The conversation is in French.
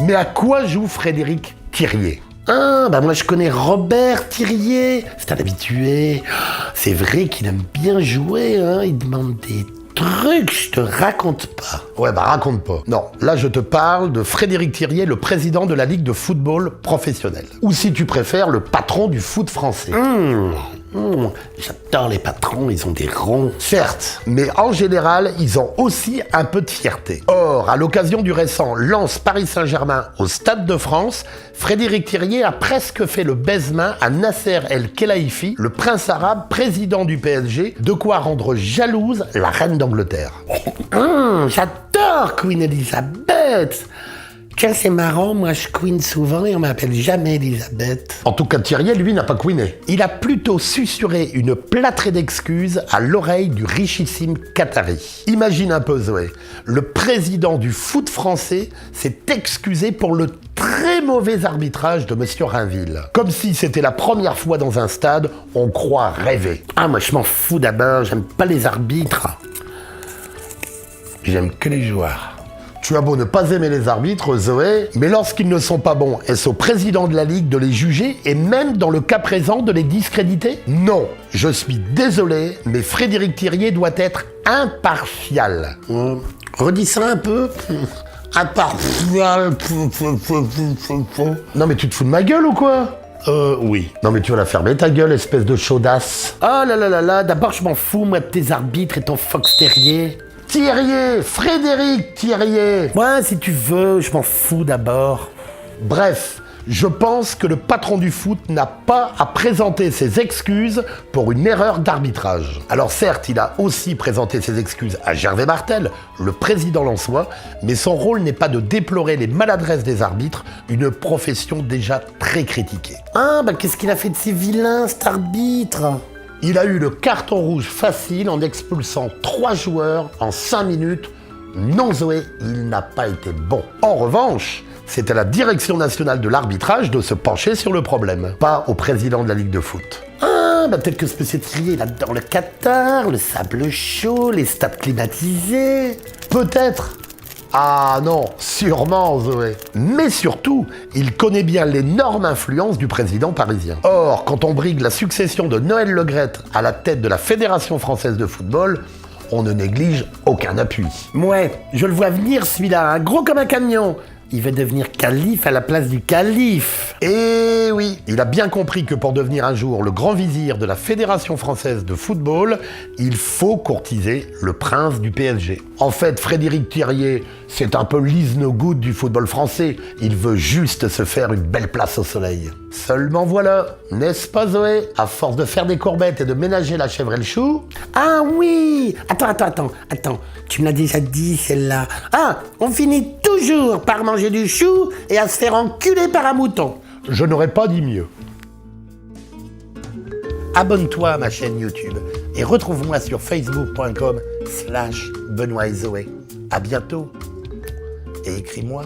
Mais à quoi joue Frédéric Thiriet ? Ah, bah moi je connais Robert Thiriet, c'est un habitué. C'est vrai qu'il aime bien jouer, hein, il demande des trucs, je te raconte pas. Ouais, bah raconte pas. Non, là je te parle de Frédéric Thiriet, le président de la Ligue de football professionnel. Ou si tu préfères, le patron du foot français. J'adore les patrons, ils ont des ronds. Certes, mais en général, ils ont aussi un peu de fierté. Or, à l'occasion du récent Lens Paris Saint-Germain au Stade de France, Frédéric Thiriet a presque fait le baise-main à Nasser El Khelaifi, le prince arabe président du PSG, de quoi rendre jalouse la reine d'Angleterre. J'adore Queen Elizabeth. Tiens, c'est marrant, moi je queen souvent et on m'appelle jamais Elisabeth. En tout cas, Thiriet, lui, n'a pas queené. Il a plutôt susurré une plâtrée d'excuses à l'oreille du richissime Qatari. Imagine un peu, Zoé. Le président du foot français s'est excusé pour le très mauvais arbitrage de Monsieur Rainville. Comme si c'était la première fois dans un stade, on croit rêver. Ah, moi je m'en fous d'abord, j'aime pas les arbitres. J'aime que les joueurs. Tu as beau ne pas aimer les arbitres, Zoé, mais lorsqu'ils ne sont pas bons, est-ce au président de la Ligue de les juger et même dans le cas présent de les discréditer ? Non, je suis désolé, mais Frédéric Thiriet doit être impartial. Redis ça un peu. Impartial. Non mais tu te fous de ma gueule ou quoi ? Oui. Non mais tu vas la fermer ta gueule, espèce de chaudasse. Oh là là là là, d'abord je m'en fous moi de tes arbitres et ton fox terrier. Thiriet, Frédéric Thiriet. Ouais, si tu veux, je m'en fous d'abord. Bref, je pense que le patron du foot n'a pas à présenter ses excuses pour une erreur d'arbitrage. Alors certes, il a aussi présenté ses excuses à Gervais Martel, le président lensois, mais son rôle n'est pas de déplorer les maladresses des arbitres, une profession déjà très critiquée. Ah, bah qu'est-ce qu'il a fait de ces vilains, cet arbitre ? Il a eu le carton rouge facile en expulsant 3 joueurs en 5 minutes. Non Zoé, il n'a pas été bon. En revanche, c'est à la direction nationale de l'arbitrage de se pencher sur le problème, pas au président de la Ligue de foot. Ah, bah peut-être que ce monsieur Thiriet, il adore le Qatar, le sable chaud, les stades climatisés. Peut-être. Ah non, sûrement Zoé. Mais surtout, il connaît bien l'énorme influence du président parisien. Or, quand on brigue la succession de Noël Le Graët à la tête de la Fédération française de football, on ne néglige aucun appui. Ouais, je le vois venir celui-là, hein, gros comme un camion. Il va devenir calife à la place du calife. Et oui, il a bien compris que pour devenir un jour le grand vizir de la Fédération française de football, il faut courtiser le prince du PSG. En fait, Frédéric Thiriet, c'est un peu Lise No Good du football français. Il veut juste se faire une belle place au soleil. Seulement voilà, n'est-ce pas Zoé ? À force de faire des courbettes et de ménager la chèvre et le chou... Ah oui ! Attends, tu me l'as déjà dit celle-là. Ah, on finit toujours par manger du chou et à se faire enculer par un mouton. Je n'aurais pas dit mieux. Abonne-toi à ma chaîne YouTube et retrouve-moi sur facebook.com/Benoît et Zoé. À bientôt et écris-moi.